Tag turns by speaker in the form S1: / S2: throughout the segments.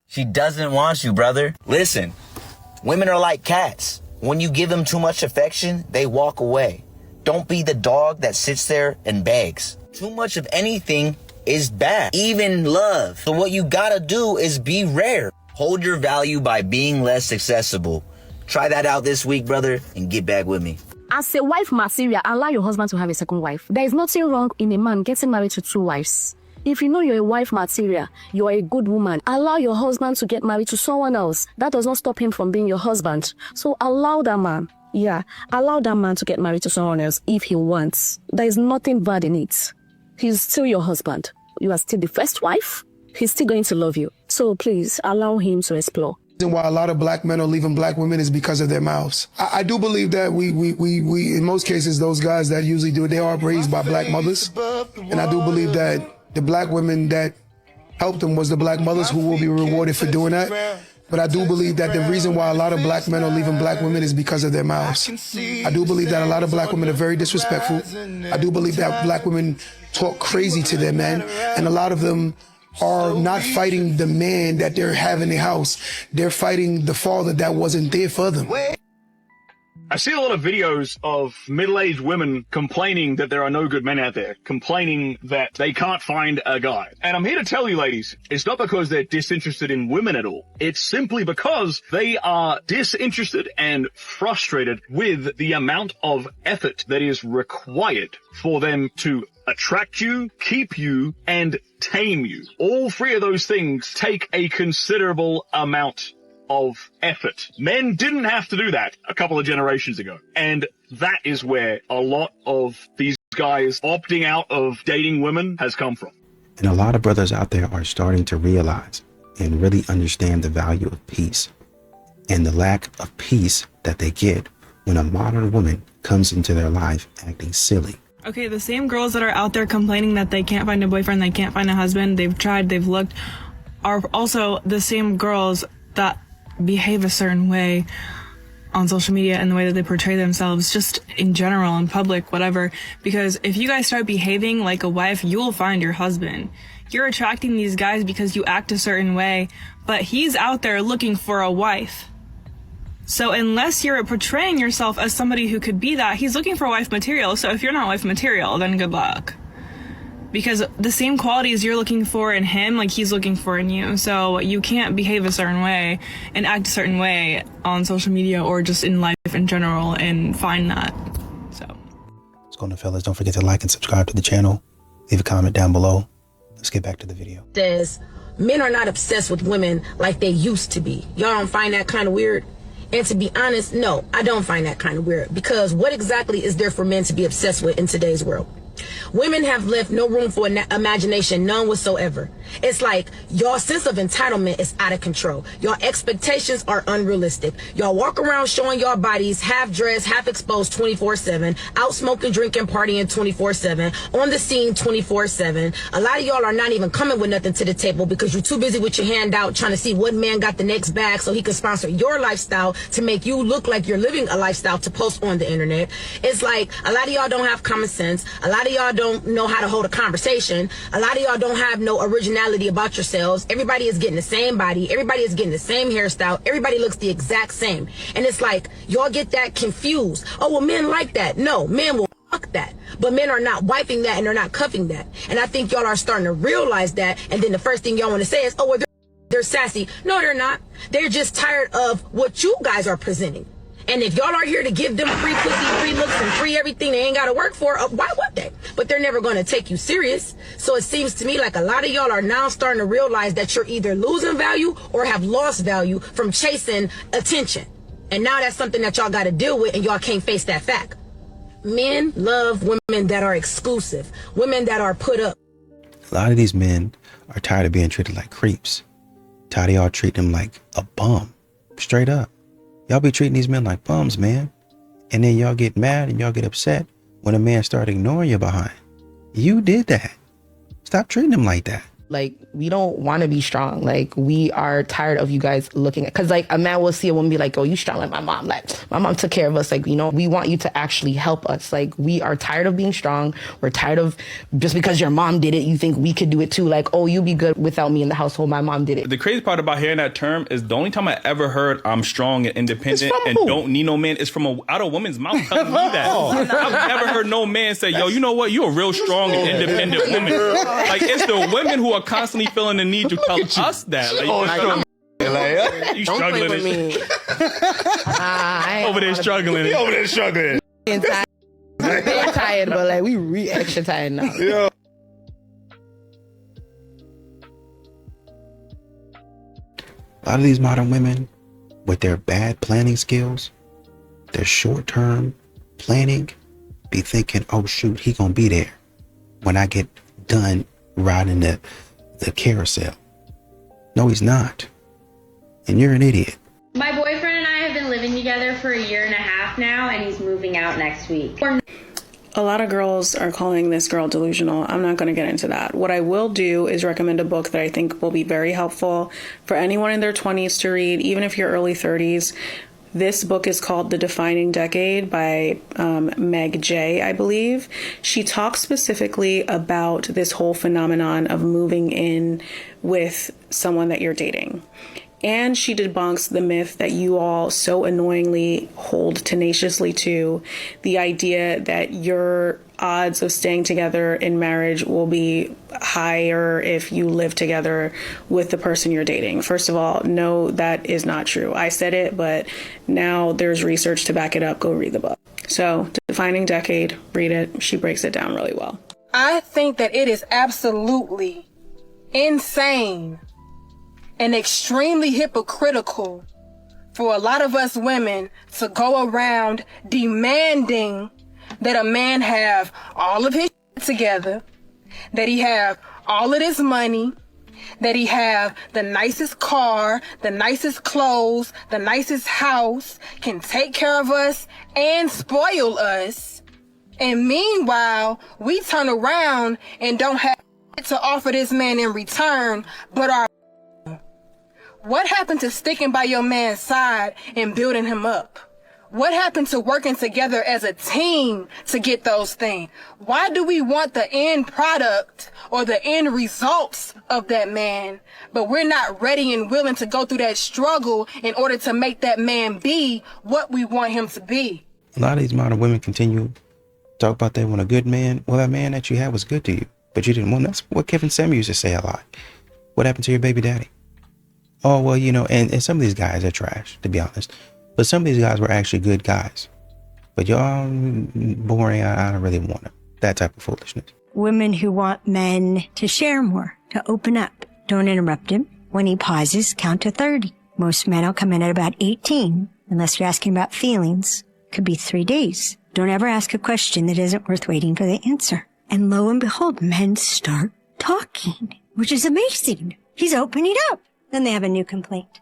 S1: She doesn't want you, brother. Listen, women are like cats. When you give them too much affection, they walk away. Don't be the dog that sits there and begs. Too much of anything is bad, even love. So what you gotta do is be rare. Hold your value by being less accessible. Try that out this week, brother, and get back with me.
S2: As a wife material, allow your husband to have a second wife. There is nothing wrong in a man getting married to 2 wives. If you know you're a wife material, you're a good woman, allow your husband to get married to someone else. That does not stop him from being your husband. So allow that man. Yeah, allow that man to get married to someone else if he wants. There is nothing bad in it. He's still your husband. You are still the first wife. He's still going to love you. So please allow him to explore.
S3: And why a lot of black men are leaving black women is because of their mouths. I do believe that we in most cases, those guys that usually do it, they are raised by black mothers. And I do believe that the black women that helped them was the black mothers who will be rewarded for doing that. But I do believe that the reason why a lot of black men are leaving black women is because of their mouths. I do believe that a lot of black women are very disrespectful. I do believe that black women talk crazy to their men, and a lot of them are not fighting the man that they're having in the house. They're fighting the father that wasn't there for them.
S4: I see a lot of videos of middle-aged women complaining that there are no good men out there, complaining that they can't find a guy. And I'm here to tell you, ladies, it's not because they're disinterested in women at all. It's simply because they are disinterested and frustrated with the amount of effort that is required for them to attract you, keep you, and tame you. All 3 of those things take a considerable amount of effort. Men didn't have to do that a couple of generations ago. And that is where a lot of these guys opting out of dating women has come from.
S5: And a lot of brothers out there are starting to realize and really understand the value of peace and the lack of peace that they get when a modern woman comes into their life acting silly.
S6: Okay, the same girls that are out there complaining that they can't find a boyfriend, they can't find a husband, they've tried, they've looked, are also the same girls that behave a certain way on social media and the way that they portray themselves just in general, in public, whatever. Because if you guys start behaving like a wife, you will find your husband. You're attracting these guys because you act a certain way, but he's out there looking for a wife. So unless you're portraying yourself as somebody who could be that, he's looking for wife material. So if you're not wife material, then good luck. Because the same qualities you're looking for in him, like he's looking for in you. So you can't behave a certain way and act a certain way on social media or just in life in general and find that. So
S5: what's going on, fellas? Don't forget to like and subscribe to the channel. Leave a comment down below. Let's get back to the video.
S7: Says men are not obsessed with women like they used to be. Y'all don't find that kind of weird? And to be honest, no, I don't find that kind of weird, because what exactly is there for men to be obsessed with in today's world? Women have left no room for imagination, none whatsoever. It's like your sense of entitlement is out of control. Your expectations are unrealistic. Y'all walk around showing your bodies half dressed, half exposed 24/7, out smoking, drinking, partying 24/7, on the scene 24/7. A lot of y'all are not even coming with nothing to the table because you're too busy with your hand out trying to see what man got the next bag so he can sponsor your lifestyle to make you look like you're living a lifestyle to post on the internet. It's like a lot of y'all don't have common sense. A lot of y'all don't know how to hold a conversation. A lot of y'all don't have no originality about yourselves. Everybody is getting the same body. Everybody is getting the same hairstyle. Everybody looks the exact same. And it's like y'all get that confused. Oh, well, men like that. No, men will fuck that. But men are not wiping that and they're not cuffing that. And I think y'all are starting to realize that. And then the first thing y'all want to say is, oh, well, they're sassy. No, they're not. They're just tired of what you guys are presenting. And if y'all are here to give them free pussy, free looks, and free everything they ain't got to work for, why would they? But they're never going to take you serious. So it seems to me like a lot of y'all are now starting to realize that you're either losing value or have lost value from chasing attention. And now that's something that y'all got to deal with, and y'all can't face that fact. Men love women that are exclusive, women that are put up.
S5: A lot of these men are tired of being treated like creeps. Tired of y'all treating them like a bum. Straight up. Y'all be treating these men like bums, man. And then y'all get mad and y'all get upset when a man start ignoring you behind. You did that. Stop treating him like that.
S8: Like, we don't want to be strong. Like, we are tired of you guys looking at, because like a man will see a woman and be like, oh, you strong like my mom. Like, my mom took care of us. Like, you know, we want you to actually help us. Like, we are tired of being strong. We're tired of just because your mom did it, you think we could do it too. Like, oh, you be good without me in the household. My mom did it.
S9: The crazy part about hearing that term is the only time I ever heard I'm strong and independent and
S8: who?
S9: don't need no man is from out a woman's mouth telling me that. I've never heard no man say, yo, you know what? You're a real strong and independent woman. Like, it's the women who are constantly feeling the need to tell us that. Like, you
S8: Don't play
S9: struggling
S8: with me.
S9: over there struggling.
S4: Over there struggling.
S8: They're tired, but like we extra tired now.
S4: Yeah.
S5: A lot of these modern women, with their bad planning skills, their short-term planning, be thinking, oh shoot, he gonna be there when I get done riding the carousel. No, he's not. And you're an idiot.
S10: My boyfriend and I have been living together for 1.5 years now, and he's moving out next week.
S6: A lot of girls are calling this girl delusional. I'm not going to get into that. What I will do is recommend a book that I think will be very helpful for anyone in their 20s to read, even if you're early 30s. This book is called The Defining Decade by Meg Jay, I believe. She talks specifically about this whole phenomenon of moving in with someone that you're dating. And she debunks the myth that you all so annoyingly hold tenaciously to, the idea that your odds of staying together in marriage will be higher if you live together with the person you're dating. First of all, no, that is not true. I said it, but now there's research to back it up. Go read the book. So, Defining Decade, read it. She breaks it down really well.
S11: I think that it is absolutely insane and extremely hypocritical for a lot of us women to go around demanding that a man have all of his shit together, that he have all of this money, that he have the nicest car, the nicest clothes, the nicest house, can take care of us and spoil us. And meanwhile, we turn around and don't have to offer this man in return, but our what happened to sticking by your man's side and building him up? What happened to working together as a team to get those things? Why do we want the end product or the end results of that man, but we're not ready and willing to go through that struggle in order to make that man be what we want him to be?
S5: A lot of these modern women continue to talk about that when a good man, well, that man that you had was good to you, but you didn't want. That's what Kevin Samuels used to say a lot. What happened to your baby daddy? Oh, well, you know, and some of these guys are trash, to be honest. But some of these guys were actually good guys. But y'all boring, I don't really want them. That type of foolishness.
S12: Women who want men to share more, to open up. Don't interrupt him. When he pauses, count to 30. Most men will come in at about 18, unless you're asking about feelings. Could be 3 days. Don't ever ask a question that isn't worth waiting for the answer. And lo and behold, men start talking, which is amazing. He's opening up. Then they have a new complaint.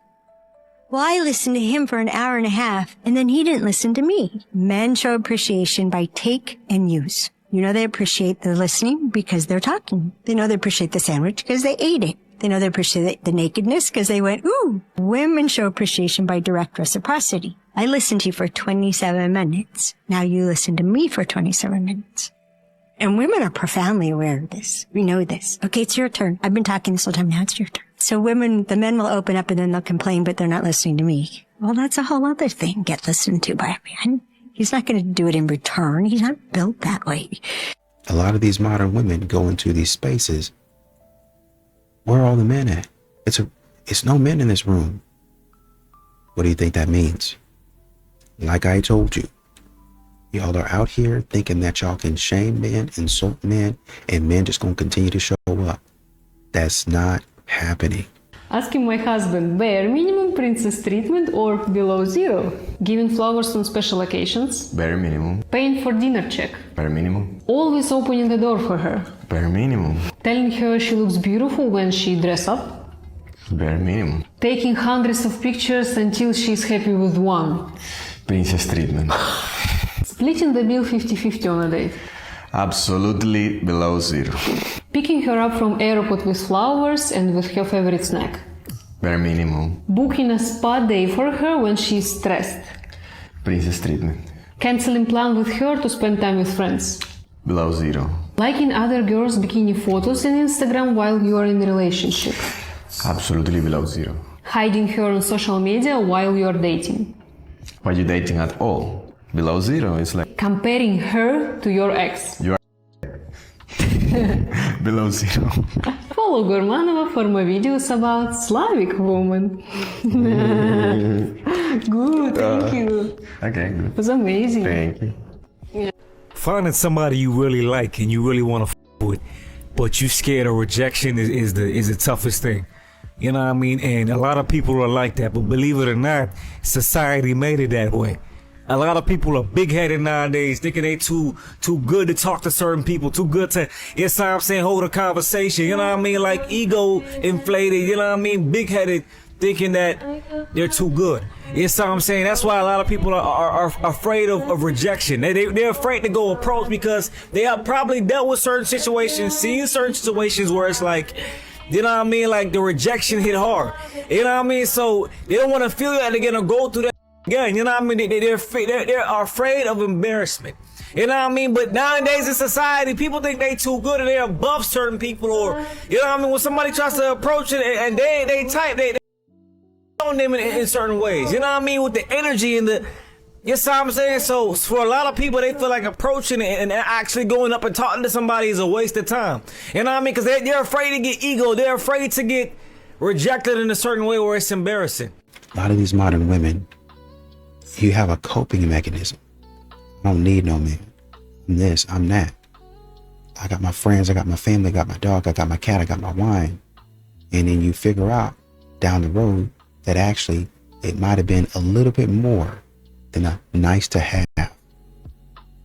S12: Well, I listened to him for 1.5 hours, and then he didn't listen to me. Men show appreciation by take and use. You know they appreciate the listening because they're talking. They know they appreciate the sandwich because they ate it. They know they appreciate the nakedness because they went, ooh. Women show appreciation by direct reciprocity. I listened to you for 27 minutes. Now you listen to me for 27 minutes. And women are profoundly aware of this. We know this. Okay, it's your turn. I've been talking this whole time. Now it's your turn. So the men will open up and then they'll complain, but they're not listening to me. Well, that's a whole other thing. Get listened to by a man. He's not going to do it in return. He's not built that way.
S5: A lot of these modern women go into these spaces. Where are all the men at? It's no men in this room. What do you think that means? Like I told you, y'all are out here thinking that y'all can shame men, insult men, and men just gonna continue to show up. That's not happening.
S13: Asking my husband bare minimum princess treatment or below zero. Giving flowers on special occasions.
S14: Bare minimum.
S13: Paying for dinner check.
S14: Bare minimum.
S13: Always opening the door for her.
S14: Bare minimum.
S13: Telling her she looks beautiful when she dresses up.
S14: Bare minimum.
S13: Taking hundreds of pictures until she's happy with one.
S14: Princess treatment.
S13: Splitting the bill 50-50 on a date.
S14: Absolutely below zero.
S13: Picking her up from airport with flowers and with her favorite snack.
S14: Bare minimum.
S13: Booking a spa day for her when she's stressed.
S14: Princess treatment.
S13: Canceling plan with her to spend time with friends.
S14: Below zero.
S13: Liking other girls' bikini photos on Instagram while you are in a relationship.
S14: Absolutely below zero.
S13: Hiding her on social media while you are dating.
S14: Why you dating at all? Below zero is like...
S13: Comparing her to your ex.
S14: You are below zero.
S13: Follow Gurmanova for more videos about Slavic women. Good, thank you.
S14: Okay, good.
S13: It was amazing.
S14: Thank you.
S15: Finding somebody you really like and you really want to with, but you scared of rejection is the toughest thing. You know what I mean? And a lot of people are like that, but believe it or not, society made it that way. A lot of people are big-headed nowadays, thinking they too good to talk to certain people, too good to, you know what I'm saying, hold a conversation, you know what I mean? Like ego inflated, you know what I mean? Big-headed, thinking that they're too good. You know what I'm saying? That's why a lot of people are afraid of rejection. They're afraid to go approach because they have probably dealt with certain situations, seen certain situations where it's like, you know what I mean? Like the rejection hit hard. You know what I mean? So they don't want to feel that they're going to go through that again. You know what I mean? They're afraid of embarrassment. You know what I mean? But nowadays in society, people think they too good and they're above certain people, or, you know what I mean? When somebody tries to approach it and they on them in certain ways. You know what I mean? With the energy and the, you know what I'm saying? So for a lot of people, they feel like approaching it and actually going up and talking to somebody is a waste of time. You know what I mean? Because they're afraid to get ego. They're afraid to get rejected in a certain way where it's embarrassing.
S5: A lot of these modern women, you have a coping mechanism. I don't need no man. I'm this, I'm that. I got my friends, I got my family, I got my dog, I got my cat, I got my wine. And then you figure out down the road that actually it might have been a little bit more than a nice to have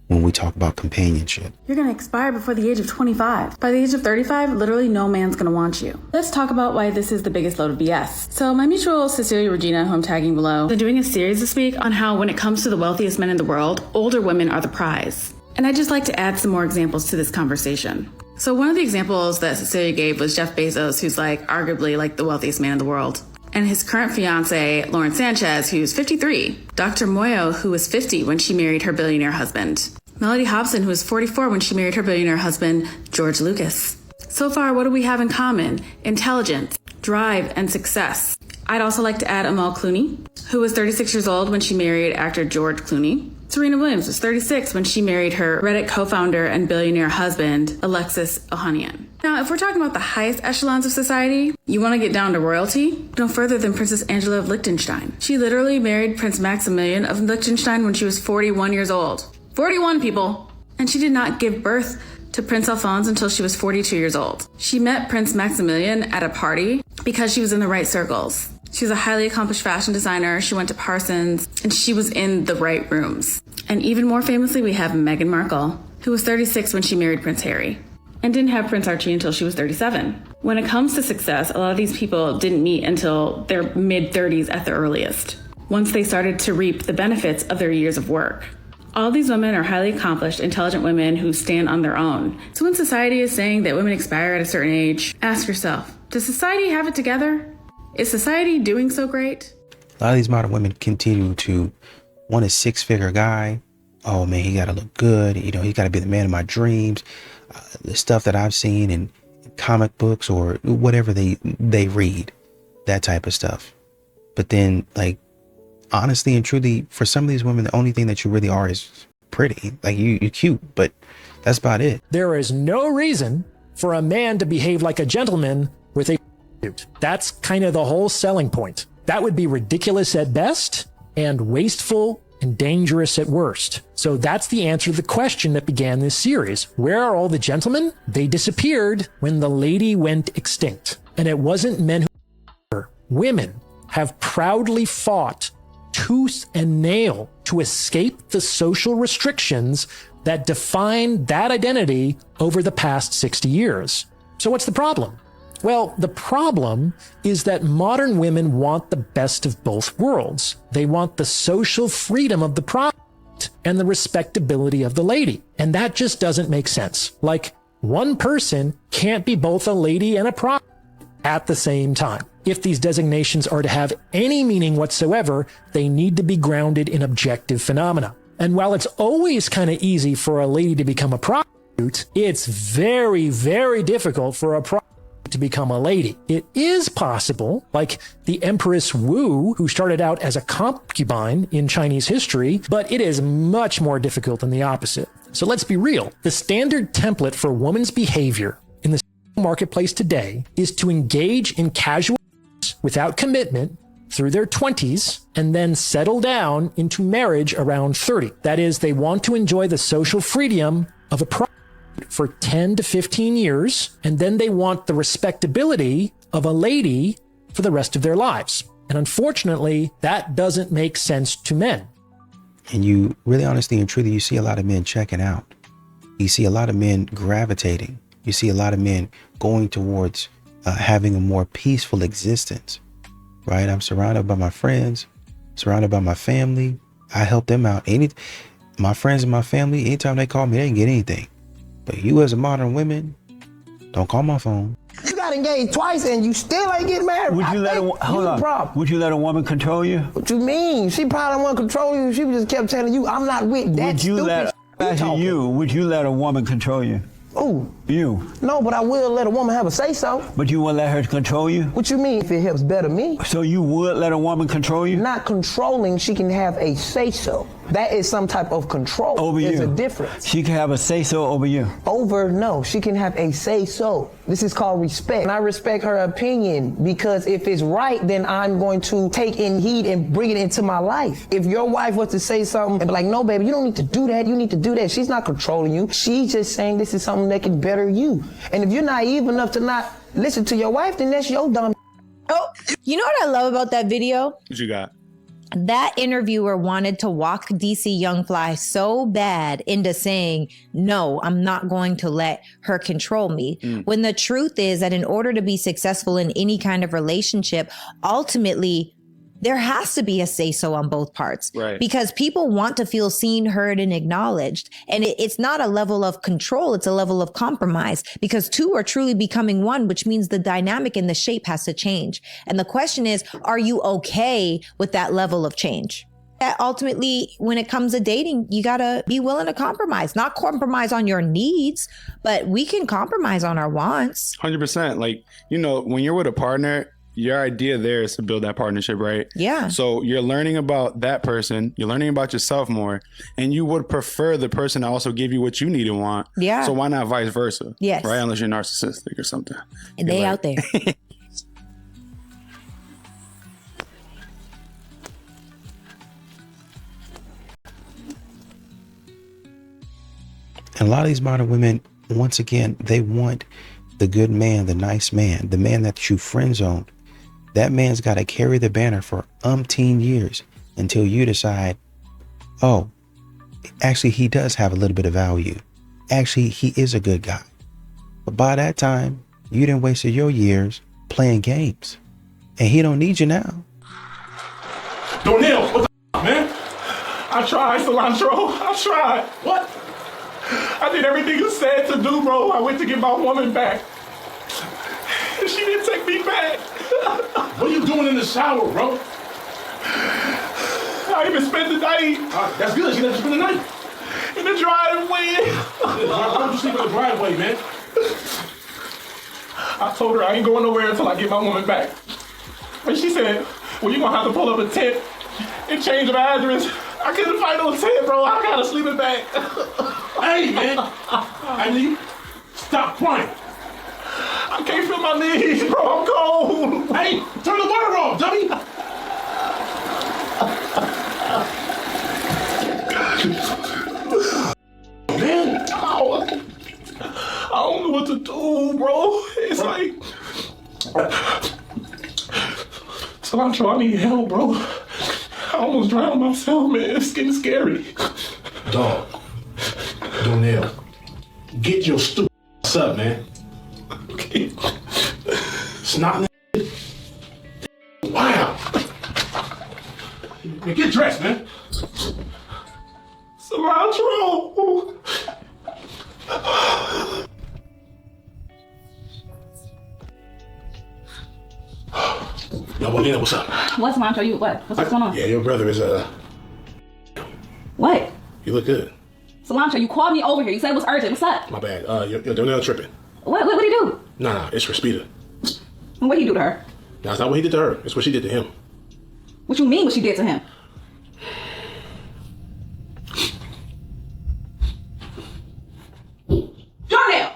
S5: when we talk about companionship.
S16: You're going to expire before the age of 25. By the age of 35, literally no man's going to want you. Let's talk about why this is the biggest load of BS. So my mutual Cecilia Regina, who I'm tagging below, they're doing a series this week on how when it comes to the wealthiest men in the world, older women are the prize. And I'd just like to add some more examples to this conversation. So one of the examples that Cecilia gave was Jeff Bezos, who's like arguably like the wealthiest man in the world. And his current fiance, Lauren Sanchez, who's 53. Dr. Moyo, who was 50 when she married her billionaire husband. Melody Hobson, who was 44 when she married her billionaire husband, George Lucas. So far, what do we have in common? Intelligence, drive, and success. I'd also like to add Amal Clooney, who was 36 years old when she married actor George Clooney. Serena Williams was 36 when she married her Reddit co-founder and billionaire husband, Alexis Ohanian. Now, if we're talking about the highest echelons of society, you want to get down to royalty? No further than Princess Angela of Liechtenstein. She literally married Prince Maximilian of Liechtenstein when she was 41 years old. 41 people! And she did not give birth to Prince Alphonse until she was 42 years old. She met Prince Maximilian at a party because she was in the right circles. She was a highly accomplished fashion designer, she went to Parsons, and she was in the right rooms. And even more famously, we have Meghan Markle, who was 36 when she married Prince Harry, and didn't have Prince Archie until she was 37. When it comes to success, a lot of these people didn't meet until their mid-30s at the earliest, once they started to reap the benefits of their years of work. All these women are highly accomplished, intelligent women who stand on their own. So when society is saying that women expire at a certain age, ask yourself, does society have it together? Is society doing so great?
S5: A lot of these modern women continue to want a six-figure guy. Oh man, he gotta look good. You know, he gotta be the man of my dreams. The stuff that I've seen in comic books or whatever they read, that type of stuff. But then, like, honestly and truly, for some of these women, the only thing that you really are is pretty. Like, you're cute, but that's about it.
S17: There is no reason for a man to behave like a gentleman with a suit. That's kind of the whole selling point. That would be ridiculous at best and wasteful and dangerous at worst. So that's the answer to the question that began this series. Where are all the gentlemen? They disappeared when the lady went extinct. And it wasn't men who... Women have proudly fought tooth and nail to escape the social restrictions that define that identity over the past 60 years. So what's the problem? Well, the problem is that modern women want the best of both worlds. They want the social freedom of the product and the respectability of the lady. And that just doesn't make sense. Like, one person can't be both a lady and a prostitute at the same time. If these designations are to have any meaning whatsoever, they need to be grounded in objective phenomena. And while it's always kind of easy for a lady to become a prostitute, it's very, very difficult for a prostitute to become a lady. It is possible, like the Empress Wu, who started out as a concubine in Chinese history, but it is much more difficult than the opposite. So let's be real. The standard template for women's behavior in the marketplace today is to engage in casual without commitment through their 20s and then settle down into marriage around 30. That is, they want to enjoy the social freedom of a prostitute for 10 to 15 years, and then they want the respectability of a lady for the rest of their lives. And unfortunately, that doesn't make sense to men.
S5: And you really honestly and truly, you see a lot of men checking out. You see a lot of men gravitating. You see a lot of men going towards having a more peaceful existence, right? I'm surrounded by my friends, surrounded by my family. I help them out. My friends and my family, anytime they call me, they didn't get anything. But you as a modern woman, don't call my phone.
S18: You got engaged twice and you still ain't getting married.
S19: Would you let a woman control you?
S18: What you mean? She probably don't want to control you. She just kept telling you, I'm not with that
S19: Would you let a woman control you?
S18: Ooh.
S19: You.
S18: No, but I will let a woman have a say-so.
S19: But you won't let her control you?
S18: What you mean if it helps better me?
S19: So you would let a woman control you?
S18: Not controlling, she can have a say-so. That is some type of control.
S19: Over you.
S18: There's a difference.
S19: She can have a say-so over you?
S18: No. She can have a say-so. This is called respect. And I respect her opinion because if it's right, then I'm going to take in heed and bring it into my life. If your wife was to say something and be like, no, baby, you don't need to do that. You need to do that. She's not controlling you. She's just saying this is something that can better you. And if you're naive enough to not listen to your wife, then that's your dumb.
S20: Oh, you know what I love about that video?
S9: What you got?
S20: That interviewer wanted to walk DC Young Fly so bad into saying, no, I'm not going to let her control me. When the truth is that in order to be successful in any kind of relationship, ultimately, there has to be a say-so on both parts.
S9: Right.
S20: Because people want to feel seen, heard, and acknowledged. And it's not a level of control, it's a level of compromise. Because two are truly becoming one, which means the dynamic and the shape has to change. And the question is, are you okay with that level of change? That ultimately, when it comes to dating, you gotta be willing to compromise. Not compromise on your needs, but we can compromise on our wants.
S21: 100%. Like, you know, when you're with a partner, your idea there is to build that partnership, right?
S20: Yeah.
S21: So you're learning about that person, you're learning about yourself more, and you would prefer the person to also give you what you need and want.
S20: Yeah.
S21: So why not vice versa?
S20: Yes.
S21: Right? Unless you're narcissistic or something.
S20: And they out there.
S5: And a lot of these modern women, once again, they want the good man, the nice man, the man that you friend zoned. That man's got to carry the banner for umpteen years until you decide, oh, actually, he does have a little bit of value. Actually, he is a good guy. But by that time, you done wasted your years playing games. And he don't need you now.
S22: Donell, what the man? I tried, Cilantro. I tried. What? I did everything you said to do, bro. I went to get my woman back. And she didn't take me back. What are you doing in the shower, bro? I even spent the night. That's good. She let you spend the night. In the driveway. Why don't you sleep in the driveway, man? I told her I ain't going nowhere until I get my woman back. And she said, well, you're going to have to pull up a tent and change my address. I couldn't find no tent, bro. I got to sleep it back. Hey, man. I need stop crying. I can't feel my knees, bro. I'm cold. Hey, turn the water off, dummy. Man, I don't know what to do, bro. It's like, Cilantro, I need help, bro. I almost drowned myself, man. It's getting scary. Dog, Donell, get your stupid ass up, man. Okay. It's not. Wow. Man, get dressed, man. Cilantro. Yo, Molina, what's up?
S16: What's Cilantro? You what? What's going on?
S22: Yeah, your brother is
S16: What?
S22: You look good.
S16: Cilantro, you called me over here. You said it was urgent. What's up?
S22: My bad. You're doing tripping.
S16: What did he do?
S22: Nah, it's for Speeda.
S16: What did he do to her?
S22: That's not what he did to her. It's what she did to him.
S16: What you mean what she did to him? Darnell!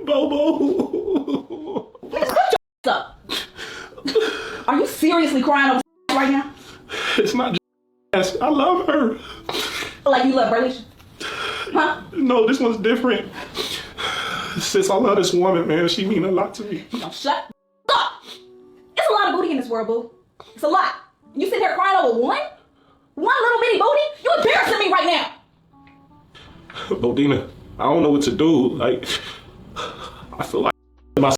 S22: Bobo.
S16: Shut up. Are you seriously crying over right now?
S22: It's not just I love her.
S16: Like you love Burlish? Huh?
S22: No, this one's different. Sis, I love this woman, man. She mean a lot to me.
S16: Now shut up. It's a lot of booty in this world, boo. It's a lot. You sit here crying over one little bitty booty? You embarrassing me right now.
S22: Bodina, I don't know what to do. Like, I feel like my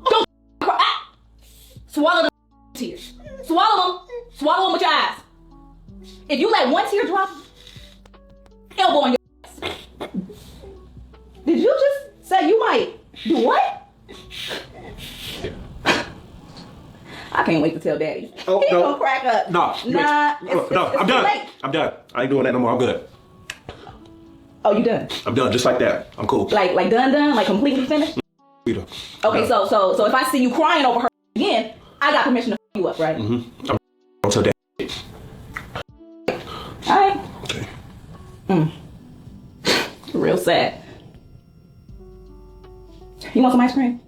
S16: Don't cry. Swallow the tears. Swallow them with your eyes. If you let one tear drop, elbow on your ass. Did you just say you might do what? I can't wait to tell Daddy.
S22: Oh,
S16: He's
S22: no.
S16: gonna crack up.
S22: No, I'm done.
S16: Late.
S22: I'm done. I ain't doing that no more. I'm good.
S16: Oh, you done?
S22: I'm done, just like that. I'm cool.
S16: Like done? Like completely finished? Okay, so if I see you crying over her again, I got permission to f you up, right?
S22: Mm-hmm. Don't tell Dad.
S16: All right.
S22: Okay.
S16: Real sad. You want some ice cream?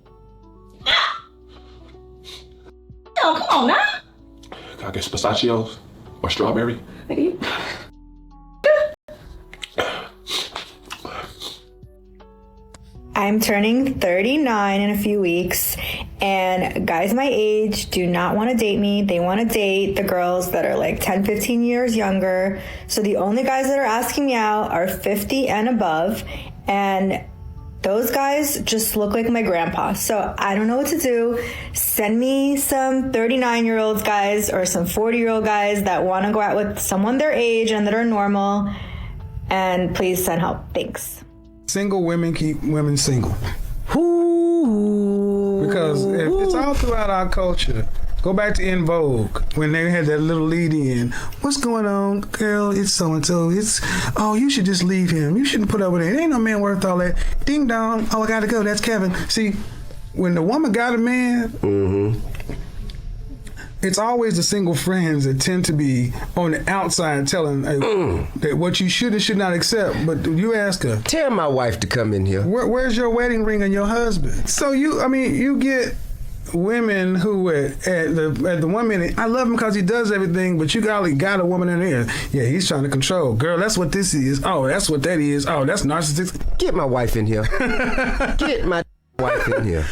S16: Oh, come on now.
S22: I guess pistachios or strawberry.
S16: Nigga, you.
S1: I'm turning 39 in a few weeks, and guys my age do not want to date me. They want to date the girls that are like 10, 15 years younger. So the only guys that are asking me out are 50 and above, and those guys just look like my grandpa. So I don't know what to do. Send me some 39-year-old guys or some 40-year-old guys that want to go out with someone their age and that are normal, and please send help. Thanks.
S3: Single women keep women single. Because it's all throughout our culture. Go back to In Vogue when they had that little lead in. What's going on, girl? It's so and so. Oh, you should just leave him. You shouldn't put up with it. Ain't no man worth all that. Ding dong. Oh, I gotta go. That's Kevin. See, when the woman got a man, it's always the single friends that tend to be on the outside telling that what you should and should not accept. But you ask her,
S2: tell my wife to come in here.
S3: Where's your wedding ring and your husband? So you get women who at the 1 minute, I love him because he does everything, but you got a woman in there. Yeah, he's trying to control. Girl, that's what this is. Oh, that's what that is. Oh, that's narcissistic.
S2: Get my wife in here. Get my wife in here.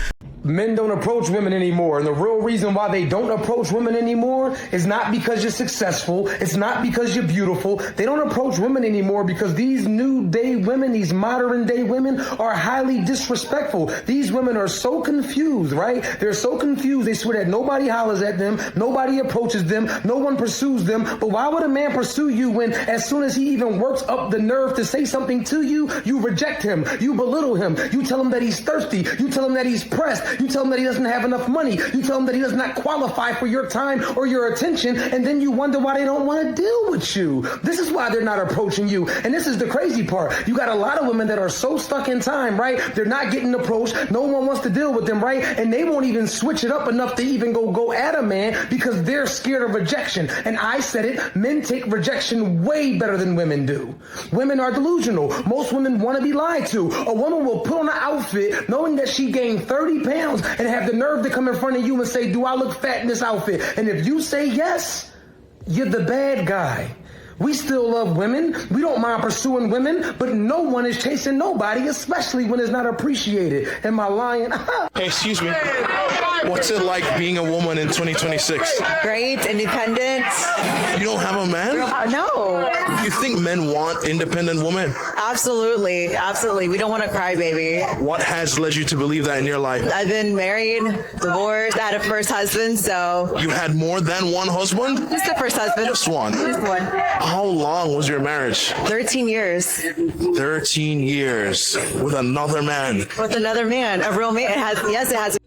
S18: Men don't approach women anymore, and the real reason why they don't approach women anymore is not because you're successful, it's not because you're beautiful. They don't approach women anymore because these new day women, these modern day women are highly disrespectful. These women are so confused, right? They're so confused, they swear that nobody hollers at them, nobody approaches them, no one pursues them. But why would a man pursue you when as soon as he even works up the nerve to say something to you, you reject him, you belittle him, you tell him that he's thirsty, you tell him that he's pressed, you tell him that he doesn't have enough money. You tell him that he does not qualify for your time or your attention, and then you wonder why they don't want to deal with you. This is why they're not approaching you. And this is the crazy part. You got a lot of women that are so stuck in time, right? They're not getting approached. No one wants to deal with them, right? And they won't even switch it up enough to even go at a man because they're scared of rejection. And I said it, men take rejection way better than women do. Women are delusional. Most women want to be lied to. A woman will put on an outfit knowing that she gained 30 pounds and have the nerve to come in front of you and say, do I look fat in this outfit? And if you say yes, you're the bad guy. We still love women. We don't mind pursuing women, but no one is chasing nobody, especially when it's not appreciated. Am I lying?
S22: Hey, excuse me.
S7: What's it like being a woman in 2026?
S8: Great, independent.
S7: You don't have a man?
S8: No.
S7: You think men want independent women?
S8: Absolutely, absolutely. We don't want a crybaby.
S7: What has led you to believe that in your life?
S8: I've been married, divorced, I had a first husband, so.
S7: You had more than one husband?
S8: Just the first husband.
S7: Just one?
S8: Just one.
S7: How long was your marriage?
S8: 13 years.
S7: 13 years with another man.
S8: With another man, a real man. It has.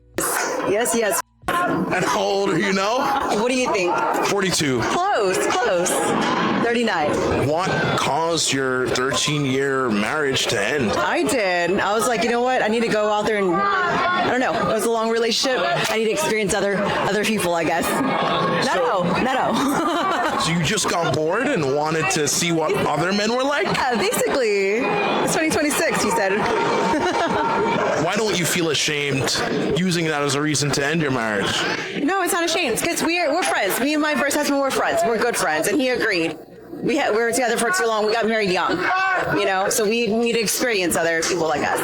S8: Yes.
S7: And how old are you now?
S8: What do you think?
S7: 42.
S8: Close. 39.
S7: What caused your 13-year marriage to end?
S8: I did. I was like, you know what? I need to go out there and, I don't know. It was a long relationship. I need to experience other people, I guess. No.
S7: So you just got bored and wanted to see what other men were like?
S8: Yeah, basically. It's 2026, he said.
S7: Why don't you feel ashamed using that as a reason to end your marriage?
S8: No, it's not ashamed. Because we're friends. Me and my first husband were friends. We're good friends. And he agreed. We were together for too long. We got married young, so we need to experience other people like us.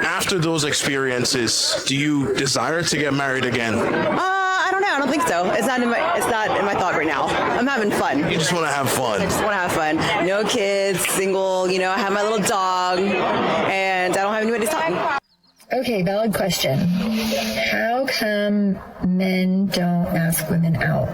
S7: After those experiences, do you desire to get married again?
S8: I don't know. I don't think so. It's not in my thought right now. I'm having fun.
S7: You just want to have fun.
S8: I just want to have fun. No kids, single, I have my little dog, and I don't have anybody to talk to.
S23: Okay, valid question. How come men don't ask women out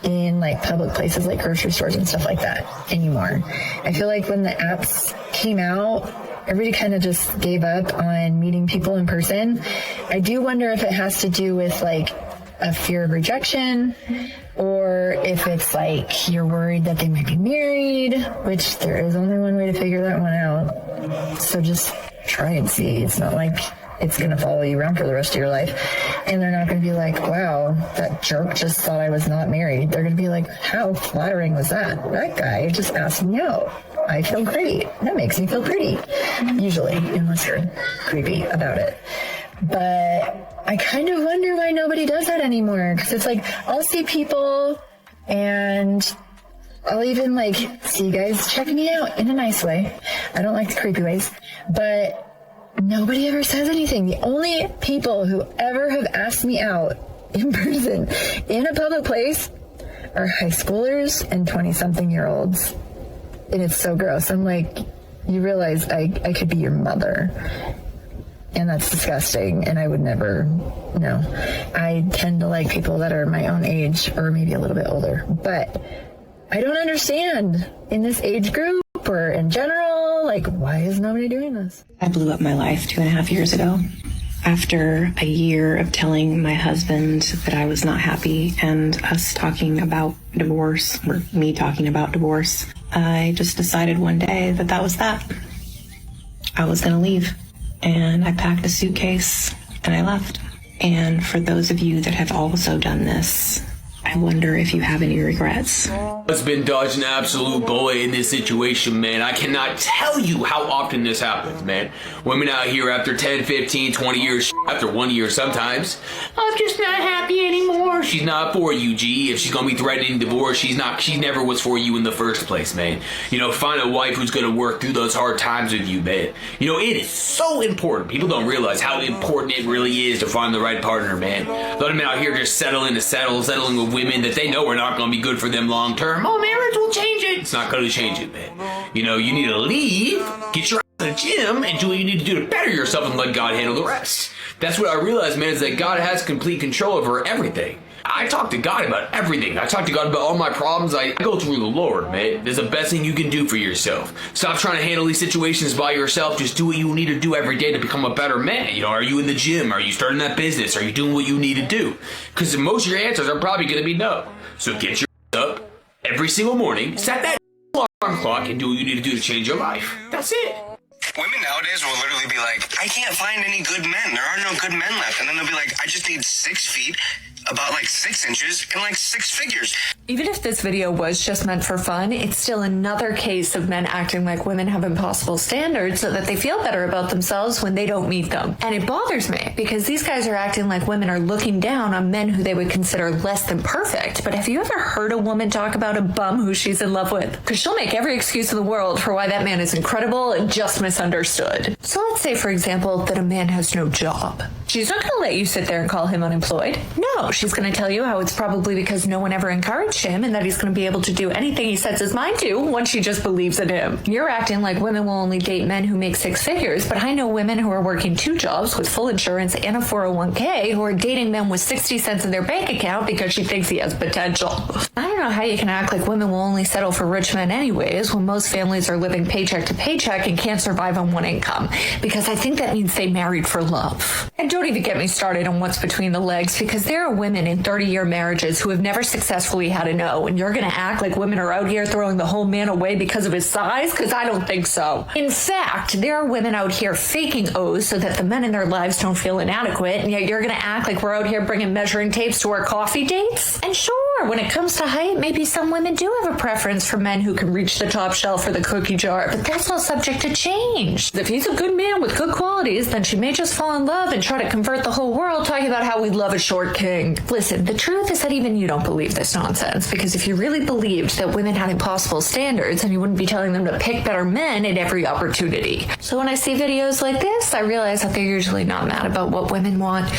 S23: in public places like grocery stores and stuff like that anymore? I feel like when the apps came out, everybody kind of just gave up on meeting people in person. I do wonder if it has to do with a fear of rejection, or if it's you're worried that they might be married, which there is only one way to figure that one out. So just try and see. It's not like it's going to follow you around for the rest of your life. And they're not going to be like, wow, that jerk just thought I was not married. They're going to be like, how flattering was that? That guy just asked me out. I feel great. That makes me feel pretty. Usually, unless you're creepy about it. But I kind of wonder why nobody does that anymore. Because it's I'll see people and I'll even see guys checking me out in a nice way. I don't like the creepy ways. But nobody ever says anything. The only people who ever have asked me out in person in a public place are high schoolers and 20-something-year-olds. And it's so gross. I'm like, you realize I could be your mother. And that's disgusting. And I would never, no. I tend to like people that are my own age or maybe a little bit older. But I don't understand in this age group or in general, why is nobody doing this?
S24: I blew up my life 2.5 years ago. After a year of telling my husband that I was not happy and us talking about divorce, or me talking about divorce, I just decided one day that was that. I was going to leave. And I packed a suitcase and I left. And for those of you that have also done this, I wonder if you have any regrets.
S25: It's been dodging an absolute bullet in this situation, man. I cannot tell you how often this happens, man. Women out here after 10, 15, 20 years, after 1 year sometimes, I'm just not happy anymore. She's not for you, G. If she's gonna be threatening divorce, she never was for you in the first place, man. Find a wife who's gonna work through those hard times with you, man. It is so important. People don't realize how important it really is to find the right partner, man. A lot of men out here just settling with women that they know are not going to be good for them long term. Oh, marriage will change it. It's not going to change it, man. You need to leave, get your ass to the gym, and do what you need to do to better yourself and let God handle the rest. That's what I realized, man, is that God has complete control over everything. I talk to God about everything. I talk to God about all my problems. I go through the Lord, man. That's the best thing you can do for yourself. Stop trying to handle these situations by yourself. Just do what you need to do every day to become a better man. Are you in the gym? Are you starting that business? Are you doing what you need to do? Because most of your answers are probably going to be no. So get your up every single morning, set that alarm clock, and do what you need to do to change your life. That's it.
S26: Women nowadays will literally be like, I can't find any good men. There are no good men left. And then they'll be like, I just need 6 feet, about 6 inches, and 6 figures.
S27: Even if this video was just meant for fun, it's still another case of men acting like women have impossible standards so that they feel better about themselves when they don't meet them. And it bothers me because these guys are acting like women are looking down on men who they would consider less than perfect. But have you ever heard a woman talk about a bum who she's in love with? Because she'll make every excuse in the world for why that man is incredible and just misunderstood. So let's say, for example, that a man has no job. She's not going to let you sit there and call him unemployed. No, she's going to tell you how it's probably because no one ever encouraged him and that he's going to be able to do anything he sets his mind to once she just believes in him. You're acting like women will only date men who make 6 figures, but I know women who are working 2 jobs with full insurance and a 401k who are dating men with 60 cents in their bank account because she thinks he has potential. I don't know how you can act like women will only settle for rich men anyways when most families are living paycheck to paycheck and can't survive on one income, because I think that means they married for love. And don't even get me started on what's between the legs, because there are women in 30-year marriages who have never successfully had a no, and you're going to act like women are out here throwing the whole man away because of his size? Because I don't think so. In fact, there are women out here faking O's so that the men in their lives don't feel inadequate, and yet you're going to act like we're out here bringing measuring tapes to our coffee dates? And sure, when it comes to height, maybe some women do have a preference for men who can reach the top shelf or the cookie jar, but that's all subject to change. If he's a good man with good qualities, then she may just fall in love and try to convert the whole world talking about how we love a short king. Listen, the truth is that even you don't believe this nonsense, because if you really believed that women had impossible standards, then you wouldn't be telling them to pick better men at every opportunity. So when I see videos like this, I realize that they're usually not mad about what women want.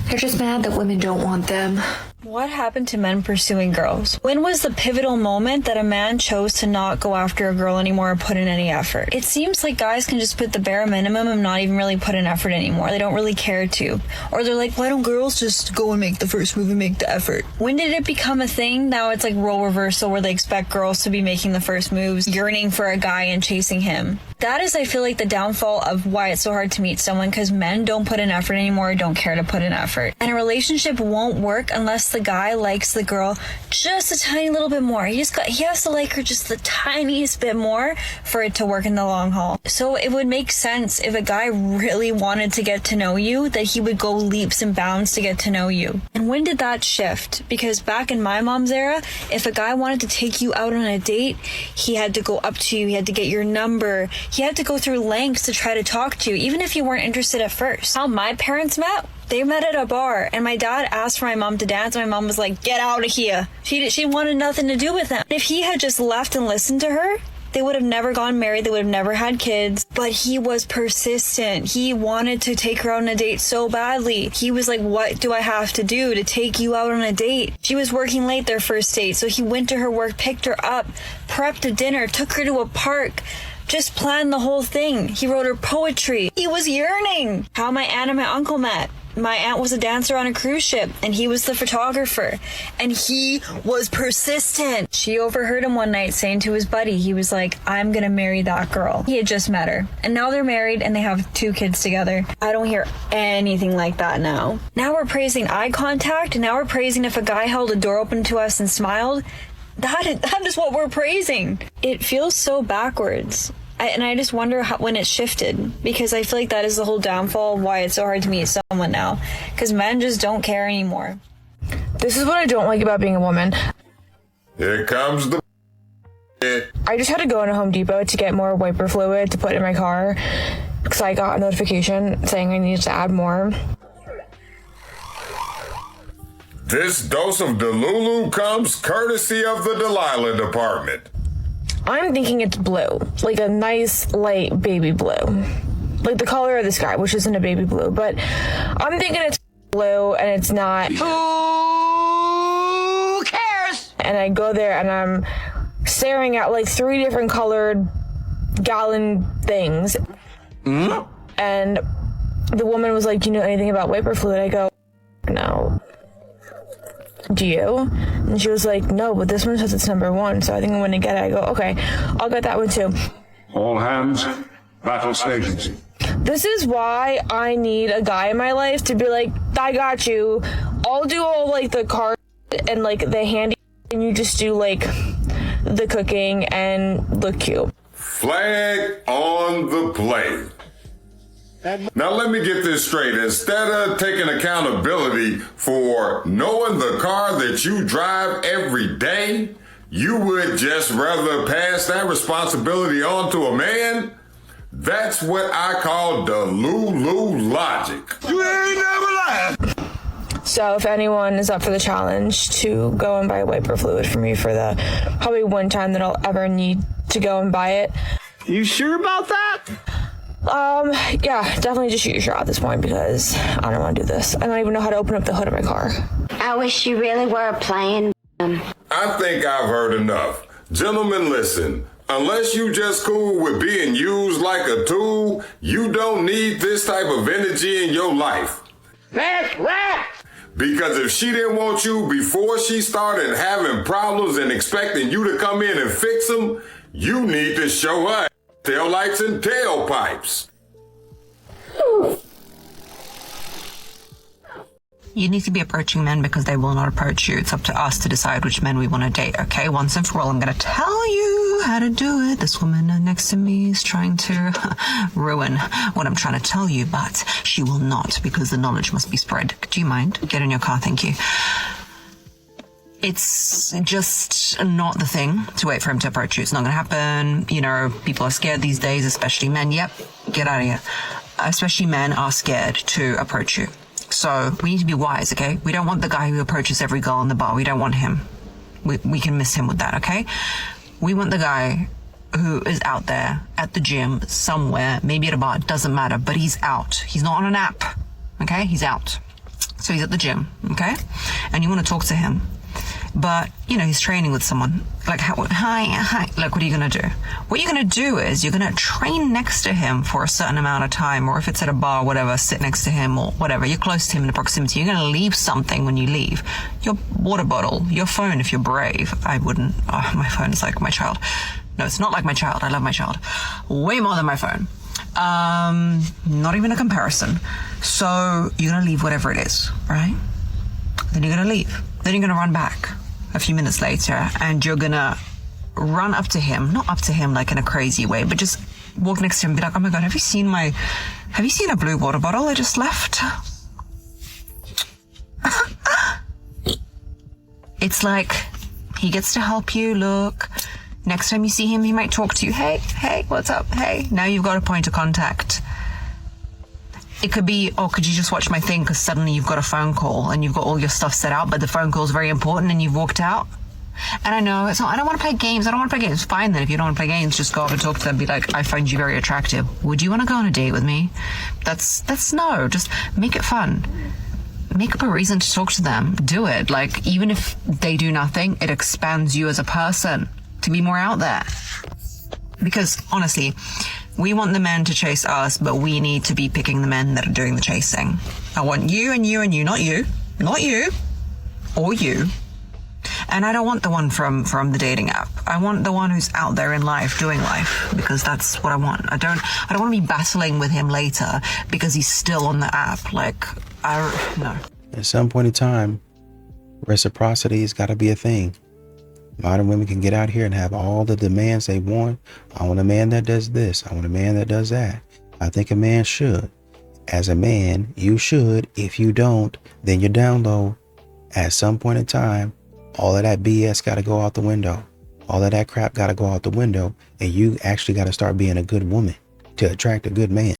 S27: They're just mad that women don't want them.
S4: What happened to men pursuing girls? When was the pivotal moment that a man chose to not go after a girl anymore or put in any effort? It seems like guys can just put the bare minimum and not even really put in effort anymore. They don't really care to. Or they're like, why don't girls just go and make the first move and make the effort? When did it become a thing? Now it's like role reversal where they expect girls to be making the first moves, yearning for a guy and chasing him. That is, I feel like, the downfall of why it's so hard to meet someone, because men don't put in effort anymore or don't care to put in effort. And a relationship won't work unless the guy likes the girl just a tiny little bit more. He has to like her just the tiniest bit more for it to work in the long haul. So it would make sense if a guy really wanted to get to know you, that he would go leaps and bounds to get to know you. And when did that shift? Because back in my mom's era, if a guy wanted to take you out on a date, he had to go up to you, he had to get your number, he had to go through lengths to try to talk to you, even if you weren't interested at first. How my parents met? They met at a bar, and my dad asked for my mom to dance, and my mom was like, get out of here. She wanted nothing to do with him. If he had just left and listened to her, they would have never gotten married, they would have never had kids. But he was persistent. He wanted to take her out on a date so badly. He was like, what do I have to do to take you out on a date? She was working late their first date, so he went to her work, picked her up, prepped a dinner, took her to a park, just planned the whole thing. He wrote her poetry. He was yearning. How my aunt and my uncle met. My aunt was a dancer on a cruise ship, and he was the photographer, and he was persistent. She overheard him one night saying to his buddy, he was like, I'm gonna marry that girl. He had just met her, and now they're married and they have 2 kids together. I don't hear anything like that now. Now we're praising eye contact, and now we're praising if a guy held a door open to us and smiled. That is what we're praising. It feels so backwards. And I just wonder when it shifted, because I feel like that is the whole downfall of why it's so hard to meet someone now, because men just don't care anymore.
S6: This is what I don't like about being a woman.
S10: Here comes the
S6: I just had to go into Home Depot to get more wiper fluid to put in my car because I got a notification saying I needed to add more.
S10: This dose of Delulu comes courtesy of the Delilah Department.
S6: I'm thinking it's blue, like a nice light baby blue, like the color of the sky, which isn't a baby blue, but I'm thinking it's blue and it's not. Who cares? And I go there and I'm staring at like 3 different colored gallon things. And the woman was like, do you know anything about wiper fluid? I go, no. Do you? And she was like, no, but this one says it's number 1, so I think I'm gonna get it. I go, okay, I'll get that one too.
S10: All hands, battle stations.
S6: This is why I need a guy in my life to be like, I got you. I'll do all like the car and like the handy, and you just do like the cooking and look cute.
S10: Flag on the play. Now let me get this straight. Instead of taking accountability for knowing the car that you drive every day, you would just rather pass that responsibility on to a man? That's what I call the Lulu logic. You ain't never lied.
S6: So if anyone is up for the challenge to go and buy wiper fluid for me for the probably one time that I'll ever need to go and buy it.
S19: You sure about that?
S6: Yeah, definitely just shoot your shot at this point because I don't want to do this. I don't even know how to open up the hood of my car.
S9: I wish you really were playing.
S10: I think I've heard enough. Gentlemen, listen. Unless you just cool with being used like a tool, you don't need this type of energy in your life.
S9: That's right!
S10: Because if she didn't want you before she started having problems and expecting you to come in and fix them, you need to show her taillights and tailpipes.
S11: You need to be approaching men because they will not approach you. It's up to us to decide which men we want to date, okay? Once and for all, I'm going to tell you how to do it. This woman next to me is trying to ruin what I'm trying to tell you, but she will not because the knowledge must be spread. Do you mind? Get in your car, thank you. It's just not the thing to wait for him to approach you. It's not going to happen. You know, people are scared these days, especially men. Yep, get out of here. Especially men are scared to approach you. So we need to be wise, okay? We don't want the guy who approaches every girl in the bar. We don't want him. We can miss him with that, okay? We want the guy who is out there at the gym somewhere, maybe at a bar, it doesn't matter, but he's out. He's not on an app, okay? He's out. So he's at the gym, okay? And you want to talk to him. But, you know, he's training with someone. Like, hi. Like, what are you going to do? What you're going to do is you're going to train next to him for a certain amount of time, or if it's at a bar, whatever, sit next to him or whatever. You're close to him in the proximity. You're going to leave something when you leave. Your water bottle, your phone if you're brave. I wouldn't. Oh, my phone is like my child. No, it's not like my child. I love my child. Way more than my phone. Not even a comparison. So you're going to leave whatever it is, right? Then you're going to leave. Then you're going to run back a few minutes later and you're going to run up to him, not up to him like in a crazy way, but just walk next to him and be like, oh my God, have you seen a blue water bottle I just left? It's like he gets to help you. Look, next time you see him, he might talk to you. Hey, what's up? Hey, now you've got a point of contact. It could be, oh, could you just watch my thing because suddenly you've got a phone call and you've got all your stuff set out, but the phone call is very important and you've walked out. And I know, it's not, I don't want to play games. Fine then, if you don't want to play games, just go up and talk to them. Be like, I find you very attractive. Would you want to go on a date with me? That's no, just make it fun. Make up a reason to talk to them. Do it. Like, even if they do nothing, it expands you as a person to be more out there. Because honestly, we want the men to chase us, but we need to be picking the men that are doing the chasing. I want you and you and you, not you or you. And I don't want the one from the dating app. I want the one who's out there in life, doing life, because that's what I want. I don't want to be battling with him later because he's still on the app. Like, no.
S5: At some point in time, reciprocity has got to be a thing. Modern women can get out here and have all the demands they want. I want a man that does this. I want a man that does that. I think a man should. As a man, you should. If you don't, then you're down low. At some point in time, all of that BS got to go out the window. All of that crap got to go out the window. And you actually got to start being a good woman to attract a good man.